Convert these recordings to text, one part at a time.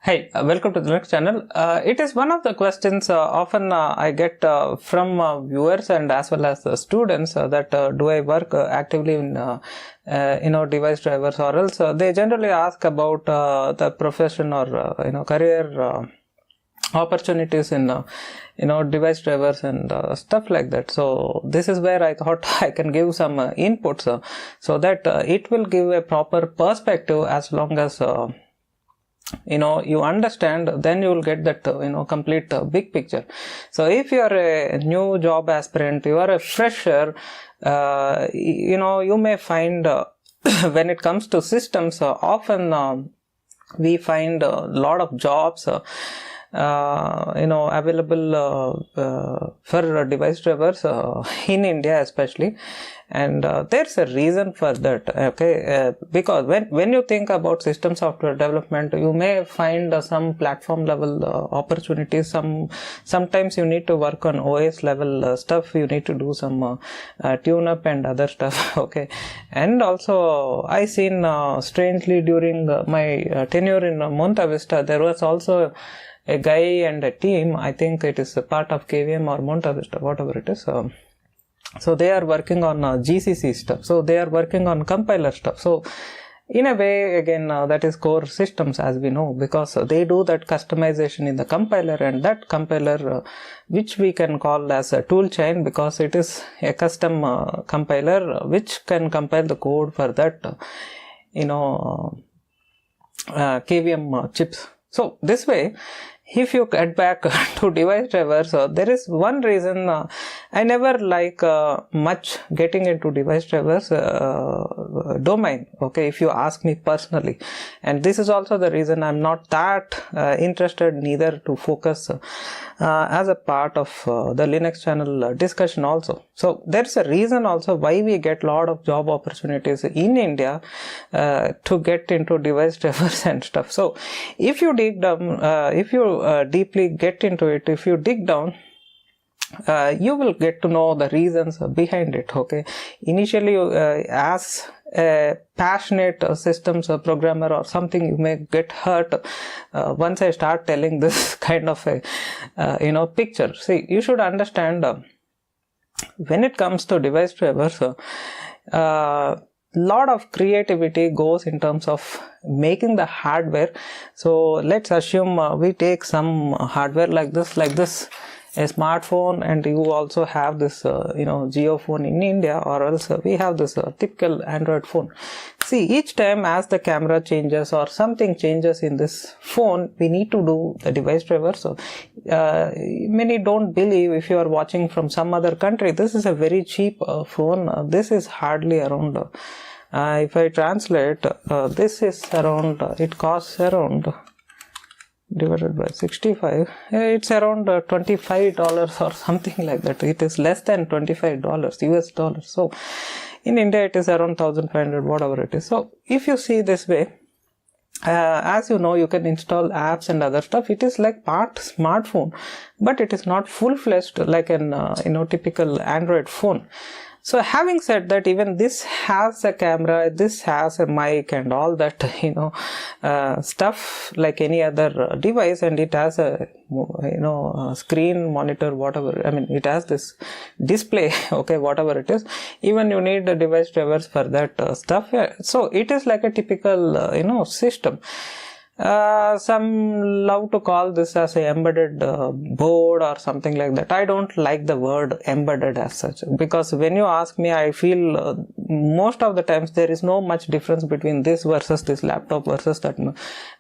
Hey, welcome to the next channel. It is one of the questions often I get from viewers and as well as students that do I work actively in device drivers, or else they generally ask about the profession or career opportunities in device drivers and stuff like that. So this is where I thought I can give some inputs so that it will give a proper perspective. As long as you understand, then you will get that complete big picture. So if you are a new job aspirant, you are a fresher, you may find when it comes to systems, often we find a lot of jobs available for device drivers in India especially, and there's a reason for that. Okay, because when you think about system software development, you may find some platform level opportunities. Sometimes you need to work on OS level stuff. You need to do some tune up and other stuff. Okay, and also I seen strangely during my tenure in Monta Vista, there was also a guy and a team. I think it is a part of KVM or Monta Vista, whatever it is. So they are working on GCC stuff. So they are working on compiler stuff. So in a way, again, that is core systems, as we know, because they do that customization in the compiler, and that compiler, which we can call as a tool chain, because it is a custom compiler which can compile the code for that, KVM chips. So this way, if you get back to device drivers, there is one reason I never like much getting into device drivers domain. Okay, if you ask me personally, and this is also the reason I'm not that interested neither to focus as a part of the Linux channel discussion also. So there's a reason also why we get a lot of job opportunities in India to get into device drivers and stuff. So if you dig down, if you deeply get into it, if you dig down, you will get to know the reasons behind it. Okay, initially as a passionate systems programmer or something, you may get hurt once I start telling this kind of a picture. See, you should understand when it comes to device drivers, lot of creativity goes in terms of making the hardware. So let's assume we take some hardware like this, a smartphone, and you also have this Geo phone in India, or else we have this typical Android phone. See, each time as the camera changes or something changes in this phone, we need to do the device driver. So many don't believe, if you are watching from some other country, this is a very cheap phone. This is hardly around, if I translate, this is around, it costs around, divided by 65, it's around $25 or something like that. It is less than $25 US dollars. So in India it is around 1,500, whatever it is. So if you see this way, as you know, you can install apps and other stuff. It is like part smartphone, but it is not full-fledged like an typical Android phone. So having said that, even this has a camera, this has a mic and all that, stuff like any other device, and it has a, screen, monitor, whatever. I mean, it has this display, okay, whatever it is. Even you need the device drivers for that stuff. So it is like a typical, system. Some love to call this as a embedded board or something like that. I don't like the word embedded as such, because when you ask me, I feel most of the times there is no much difference between this versus this laptop versus that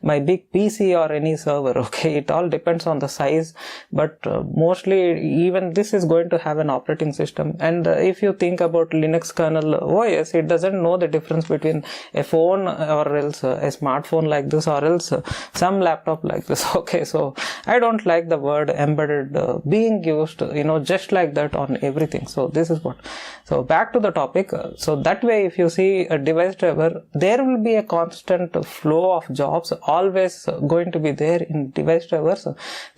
my big PC or any server. Okay, it all depends on the size, but mostly even this is going to have an operating system. And if you think about Linux kernel OS, it doesn't know the difference between a phone or else a smartphone like this, or else some laptop like this. Okay, so I don't like the word embedded being used, just like that on everything. So this is what. So back to the topic. So that way, if you see a device driver, there will be a constant flow of jobs always going to be there in device drivers.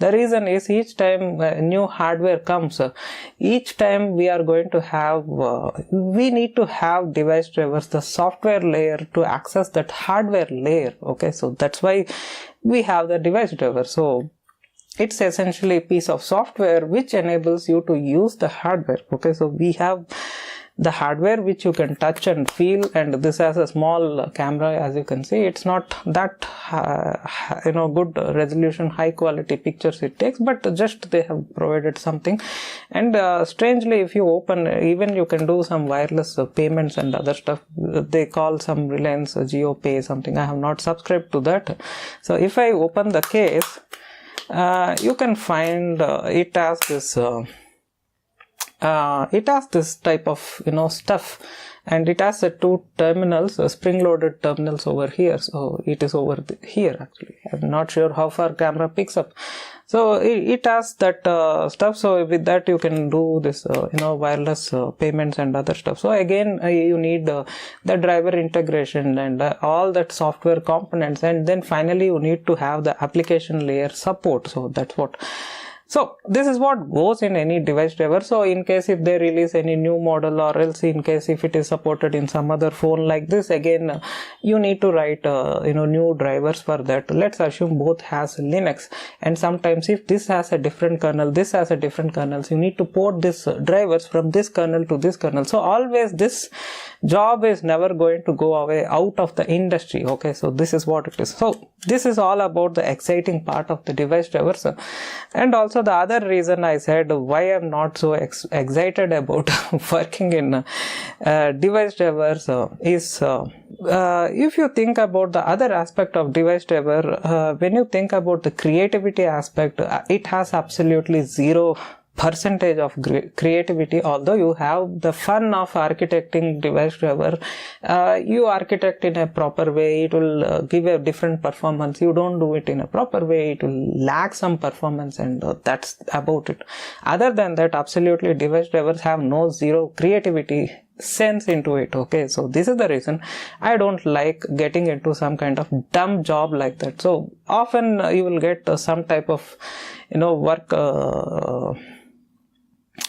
The reason is each time new hardware comes, each time we are going to have, we need to have device drivers, the software layer, to access that hardware layer. Okay, so that's why we have the device driver. So it's essentially a piece of software which enables you to use the hardware. Okay, so we have the hardware which you can touch and feel, and this has a small camera. As you can see, it's not that good resolution, high quality pictures it takes, but just they have provided something. And strangely, if you open, even you can do some wireless payments and other stuff. They call some Reliance Geo Pay something. I have not subscribed to that. So if I open the case, you can find it has this type of stuff, and it has two terminals, spring-loaded terminals over here. So it is over here actually. I'm not sure how far camera picks up. So it has that stuff. So with that you can do this wireless payments and other stuff. So again you need the driver integration and all that software components, and then finally you need to have the application layer support. So that's what. So this is what goes in any device driver. So in case if they release any new model, or else in case if it is supported in some other phone like this, again you need to write new drivers for that. Let's assume both has Linux, and sometimes if this has a different kernel, this has a different kernel, so you need to port this drivers from this kernel to this kernel. So always this job is never going to go away out of the industry. Okay, so this is what it is. So this is all about the exciting part of the device drivers. And also the other reason I said why I'm not so excited about working in device drivers is if you think about the other aspect of device driver, when you think about the creativity aspect, it has absolutely zero percentage of creativity. Although you have the fun of architecting device driver, you architect in a proper way, it will give a different performance. You don't do it in a proper way, it will lack some performance, and that's about it. Other than that, absolutely device drivers have zero creativity sense into it. Okay, so this is the reason I don't like getting into some kind of dumb job like that. So often you will get some type of work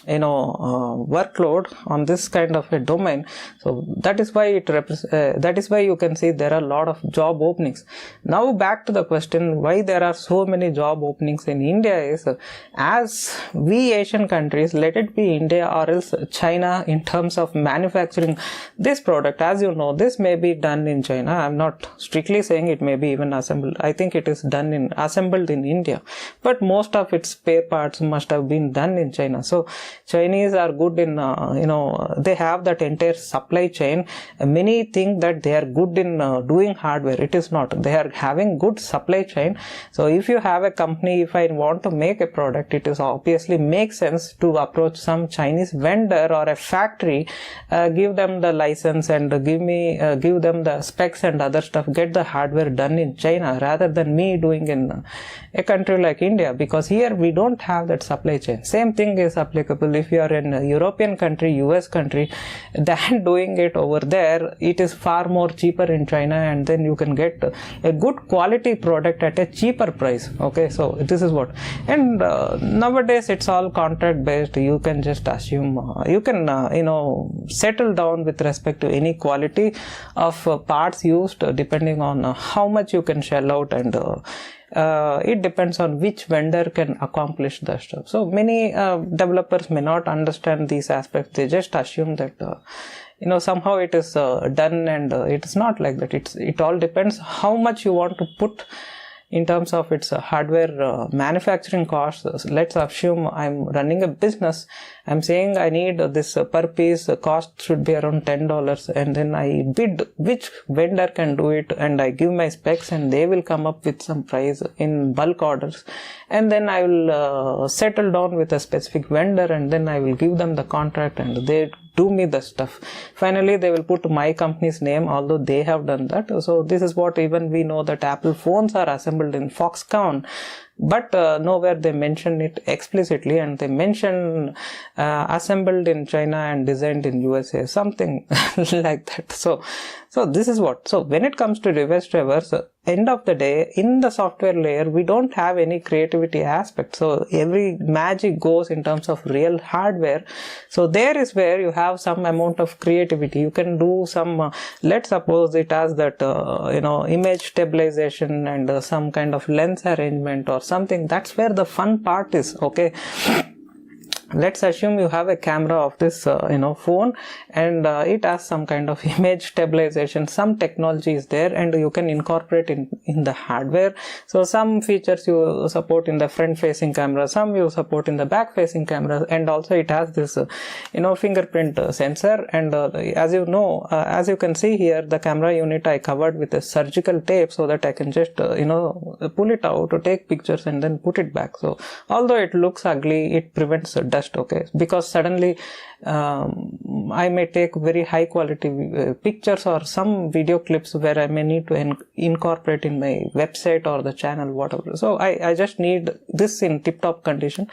workload on this kind of a domain. So that is why that is why you can see there are a lot of job openings. Now back to the question why there are so many job openings in India is, as we Asian countries, let it be India or else China, in terms of manufacturing this product, as you know, this may be done in China. I'm not strictly saying it may be even assembled. I think it is assembled in India, but most of its spare parts must have been done in China. So Chinese are good in they have that entire supply chain. Many think that they are good in doing hardware. It is not. They are having good supply chain. So if you have a company, if I want to make a product, it is obviously makes sense to approach some Chinese vendor or a factory, give them the license and give them the specs and other stuff, get the hardware done in China rather than me doing in a country like India, because here we don't have that supply chain. Same thing is applicable if you are in a European country, US country, than doing it over there. It is far more cheaper in China, and then you can get a good quality product at a cheaper price. Okay, so this is what. And nowadays it's all contract based. You can just assume, you can settle down with respect to any quality of parts used, depending on how much you can shell out, and it depends on which vendor can accomplish the stuff. So many developers may not understand these aspects. They just assume that somehow it is done, and it is not like that. It all depends how much you want to put in terms of its hardware manufacturing costs. Let's assume I'm running a business. I'm saying I need this per piece cost should be around $10, and then I bid which vendor can do it, and I give my specs, and they will come up with some price in bulk orders, and then I will settle down with a specific vendor, and then I will give them the contract, and they do me the stuff. Finally they will put my company's name, although they have done that. So this is what even we know that Apple phones are assembled in Foxconn. but nowhere they mention it explicitly, and they mention assembled in China and designed in USA, something like that. So this is what. So when it comes to device drivers, end of the day, in the software layer, we don't have any creativity aspect. So every magic goes in terms of real hardware. So there is where you have some amount of creativity. You can do some, let's suppose it has that, image stabilization and some kind of lens arrangement or something. That's where the fun part is, okay? Let's assume you have a camera of this phone, and it has some kind of image stabilization. Some technology is there, and you can incorporate in the hardware. So some features you support in the front facing camera, some you support in the back facing camera, and also it has this fingerprint sensor. And as you can see here, the camera unit I covered with a surgical tape so that I can just pull it out to take pictures and then put it back. So although it looks ugly, it prevents dust, okay, because suddenly I may take very high quality pictures or some video clips where I may need to incorporate in my website or the channel, whatever. So I just need this in tip-top condition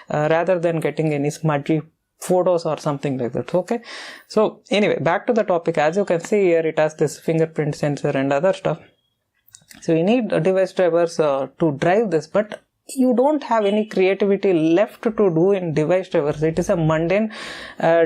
rather than getting any smudgy photos or something like that, okay? So anyway, back to the topic. As you can see here, it has this fingerprint sensor and other stuff. So you need device drivers to drive this, but you don't have any creativity left to do in device drivers. It is a mundane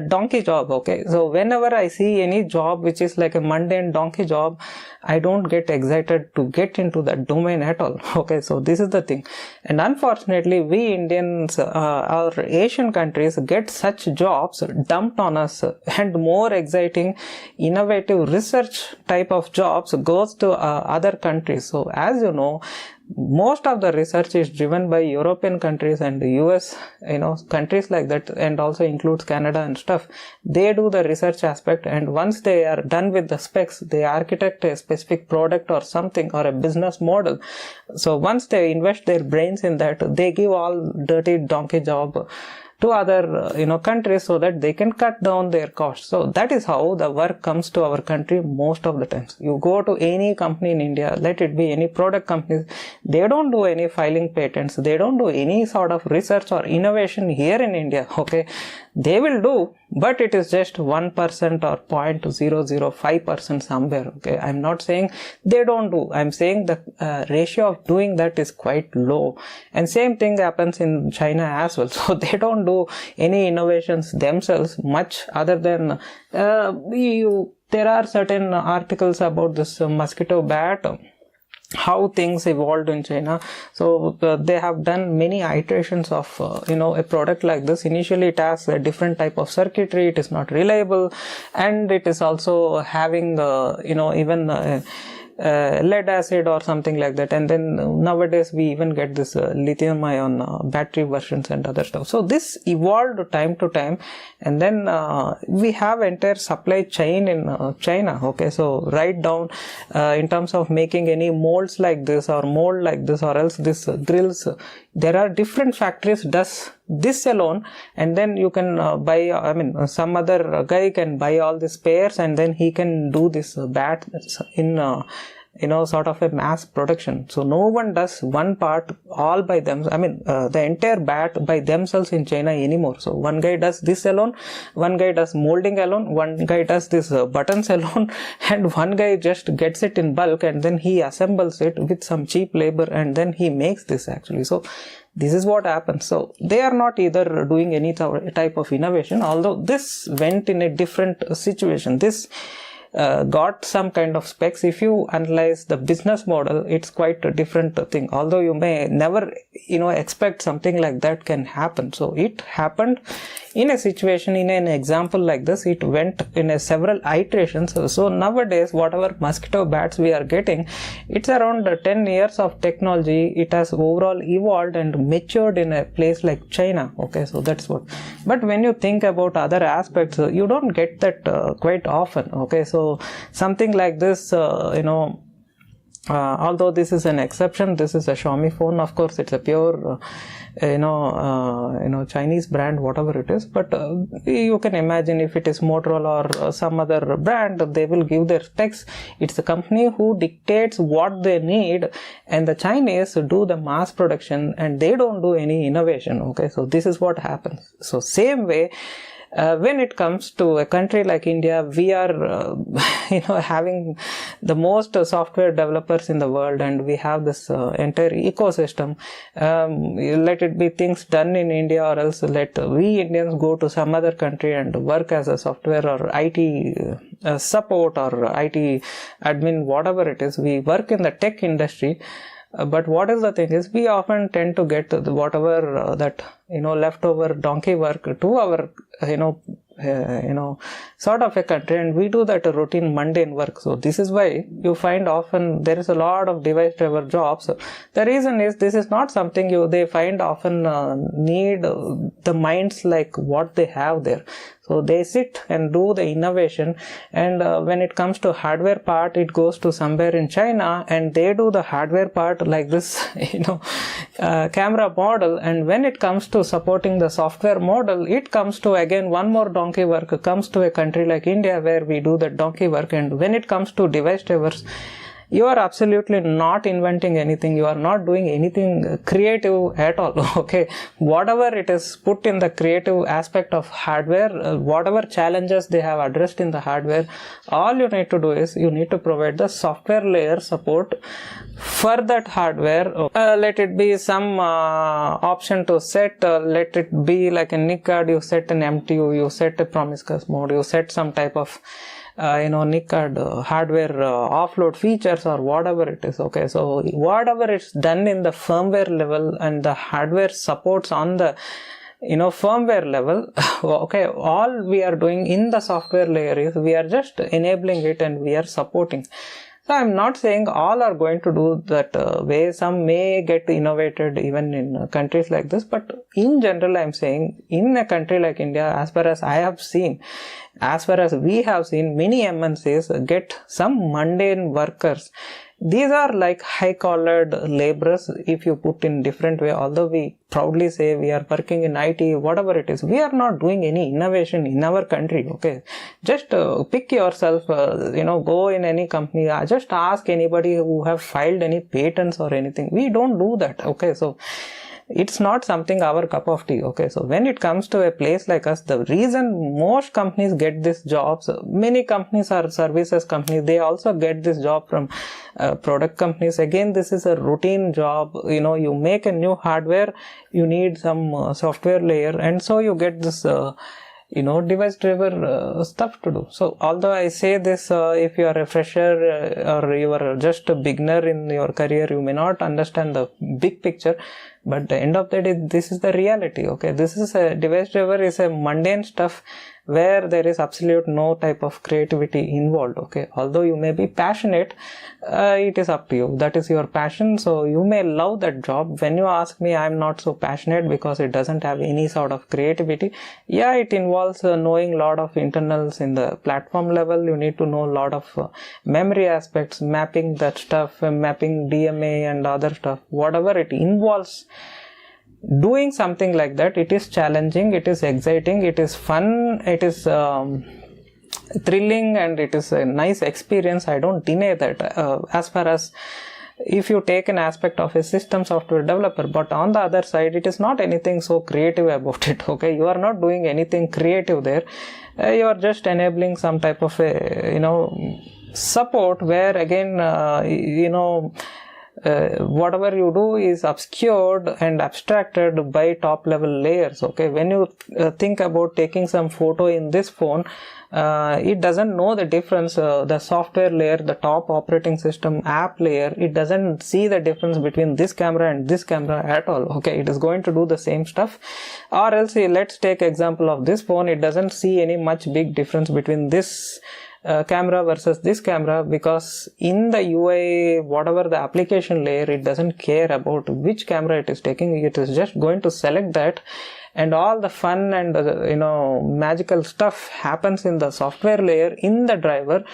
donkey job, okay? So whenever I see any job which is like a mundane donkey job, I don't get excited to get into that domain at all, okay? So this is the thing. And unfortunately, we Indians, our Asian countries, get such jobs dumped on us, and more exciting, innovative research type of jobs goes to other countries. So as you know, most of the research is driven by European countries and the US, countries like that, and also includes Canada and stuff. They do the research aspect, and once they are done with the specs, they architect a specific product or something, or a business model. So once they invest their brains in that, they give all dirty donkey job to other countries so that they can cut down their costs. So that is how the work comes to our country most of the times. You go to any company in India, let it be any product companies, they don't do any filing patents, they don't do any sort of research or innovation here in India, okay? They will do, but it is just 1% or 0.005% somewhere, okay? I'm not saying they don't do, I'm saying the ratio of doing that is quite low. And same thing happens in China as well. So they don't do any innovations themselves much other than there are certain articles about this mosquito bat, how things evolved in China. So they have done many iterations of a product like this. Initially it has a different type of circuitry, it is not reliable, and it is also having even lead acid or something like that. And then nowadays we even get this lithium ion battery versions and other stuff. So this evolved time to time, and then we have entire supply chain in China, okay? So right down in terms of making any molds like this or mold like this, or else this grills, there are different factories does this alone, and then you can buy, some other guy can buy all these pairs, and then he can do this bat in sort of a mass production. So no one does one part all by them, the entire bat by themselves in China anymore. So one guy does this alone, one guy does molding alone, one guy does this buttons alone, and one guy just gets it in bulk, and then he assembles it with some cheap labor, and then he makes this actually. So this is what happens. So they are not either doing any type of innovation, although this went in a different situation. This got some kind of specs. If you analyze the business model, it's quite a different thing, although you may never expect something like that can happen. So it happened in a situation, in an example like this. It went in a several iterations. So nowadays whatever mosquito bats we are getting, it's around 10 years of technology. It has overall evolved and matured in a place like China, okay? So that's what. But when you think about other aspects, you don't get that quite often, okay? So something like this, Although this is an exception, this is a Xiaomi phone. Of course, it's a pure, Chinese brand, whatever it is. But you can imagine if it is Motorola or some other brand, they will give their specs. It's the company who dictates what they need, and the Chinese do the mass production, and they don't do any innovation. Okay, so this is what happens. So same way. When it comes to a country like India, we are, having the most software developers in the world, and we have this entire ecosystem. Let it be things done in India, or else let we Indians go to some other country and work as a software or IT support or IT admin, whatever it is. We work in the tech industry. But what is the thing is, we often tend to get whatever leftover donkey work to our sort of a country, and we do that routine mundane work. So this is why you find often there is a lot of device driver jobs. The reason is, this is not something they find often need the minds like what they have there. So they sit and do the innovation, and when it comes to hardware part, it goes to somewhere in China, and they do the hardware part like this, camera model. And when it comes to supporting the software model, it comes to again one more donkey work, comes to a country like India where we do the donkey work. And when it comes to device drivers, you are absolutely not inventing anything. You are not doing anything creative at all. Okay, whatever it is put in the creative aspect of hardware, whatever challenges they have addressed in the hardware, all you need to do is you need to provide the software layer support for that hardware. Let it be some option to set, let it be like a NIC card, you set an MTU, you set a promiscuous mode, you set some type of NIC card hardware offload features or whatever it is. Okay, so whatever is done in the firmware level and the hardware supports on the firmware level, okay, all we are doing in the software layer is we are just enabling it and we are supporting. So I'm not saying all are going to do that way. Some may get innovated even in countries like this, but in general I'm saying in a country like India, as far as I have seen, as far as we have seen, many MNCs get some mundane workers. These are like high-collared laborers, if you put in different way. Although we proudly say we are working in IT, whatever it is, we are not doing any innovation in our country. Okay, just pick yourself, go in any company, just ask anybody who have filed any patents or anything. We don't do that. Okay, so it's not something our cup of tea. Okay, so when it comes to a place like us, the reason most companies get these jobs, many companies are services companies, they also get this job from product companies. Again, this is a routine job. You make a new hardware, you need some software layer, and so you get this device driver stuff to do. So although I say this, if you are a fresher or you are just a beginner in your career, you may not understand the big picture, but at the end of the day, this is the reality. Okay, this is a device driver is a mundane stuff where there is absolute no type of creativity involved. Okay, although you may be passionate, it is up to you. That is your passion, so you may love that job. When you ask me, I am not so passionate because it doesn't have any sort of creativity. Yeah, it involves knowing a lot of internals in the platform level. You need to know a lot of memory aspects, mapping that stuff, mapping DMA and other stuff, whatever it involves. Doing something like that, it is challenging, it is exciting, it is fun, it is thrilling, and it is a nice experience. I don't deny that, as far as if you take an aspect of a system software developer. But on the other side, it is not anything so creative about it. Okay, you are not doing anything creative there. You are just enabling some type of a support where again whatever you do is obscured and abstracted by top level layers. Okay, when you think about taking some photo in this phone, it doesn't know the difference, the software layer, the top operating system app layer, it doesn't see the difference between this camera and this camera at all. Okay, it is going to do the same stuff. Or else, let's take example of this phone, it doesn't see any much big difference between this camera versus this camera, because in the UI, whatever the application layer, it doesn't care about which camera it is taking. It is just going to select that, and all the fun and magical stuff happens in the software layer in the driver.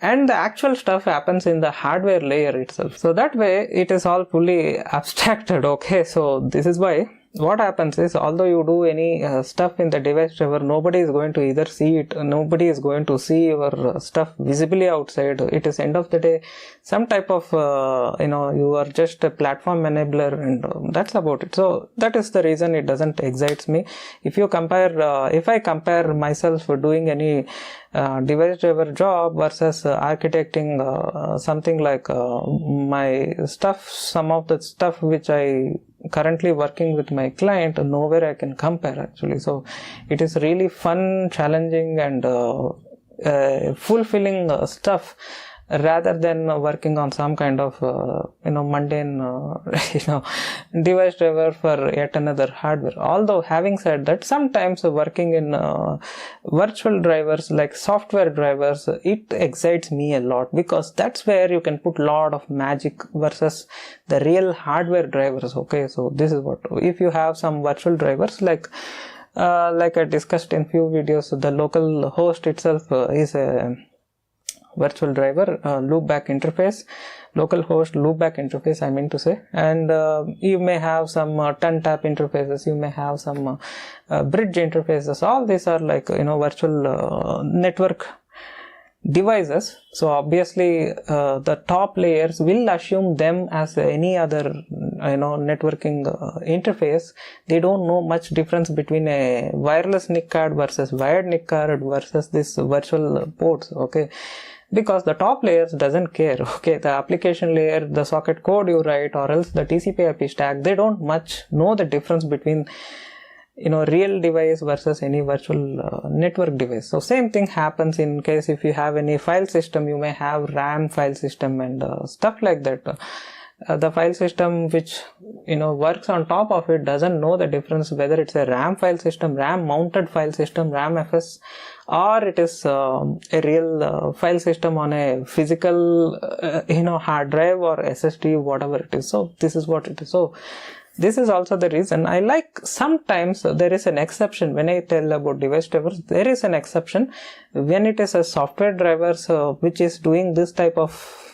and the actual stuff happens in the hardware layer itself. So that way it is all fully abstracted. Okay, so this is why what happens is, although you do any stuff in the device driver, nobody is going to either see it, nobody is going to see your stuff visibly outside. It is end of the day some type of you are just a platform enabler, and that's about it. So that is the reason it doesn't excites me. If you compare if I compare myself doing any device driver job versus architecting something like my stuff, some of the stuff which I currently working with my client, nowhere I can compare actually. So it is really fun, challenging, and fulfilling stuff, rather than working on some kind of mundane device driver for yet another hardware. Although having said that, sometimes working in virtual drivers like software drivers, it excites me a lot, because that's where you can put lot of magic versus the real hardware drivers. Okay, so this is what, if you have some virtual drivers like I discussed in few videos, the local host itself is a virtual driver, loopback interface, local host loopback interface, I mean to say. And you may have some turn tap interfaces, you may have some bridge interfaces. All these are like virtual network devices. So obviously the top layers will assume them as any other networking interface. They don't know much difference between a wireless NIC card versus wired NIC card versus this virtual ports. Okay, because the top layers doesn't care. Okay, the application layer, the socket code you write, or else the TCP/IP stack, they don't much know the difference between real device versus any virtual network device. So same thing happens in case if you have any file system, you may have RAM file system and stuff like that. The file system which works on top of it doesn't know the difference whether it's a RAM file system, RAM mounted file system, RAM FS, or it is a real file system on a physical hard drive or SSD, whatever it is. So this is what it is. So this is also the reason I like, sometimes there is an exception when I tell about device drivers. There is an exception when it is a software drivers which is doing this type of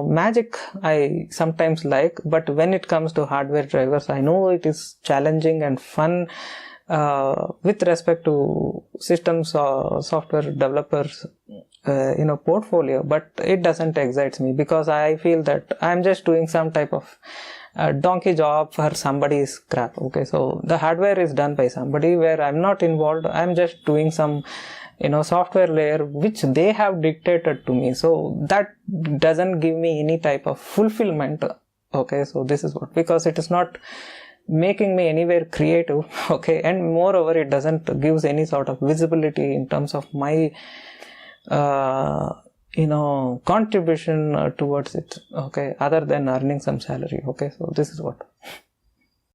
magic, I sometimes like. But when it comes to hardware drivers, I know it is challenging and fun with respect to systems or software developers portfolio, but it doesn't excite me, because I feel that I'm just doing some type of donkey job for somebody's crap. Okay, so the hardware is done by somebody where I'm not involved. I'm just doing some software layer which they have dictated to me. So that doesn't give me any type of fulfillment. Okay, so this is what, because it is not making me anywhere creative. Okay, and moreover it doesn't gives any sort of visibility in terms of my contribution towards it. Okay, other than earning some salary. Okay, so this is what.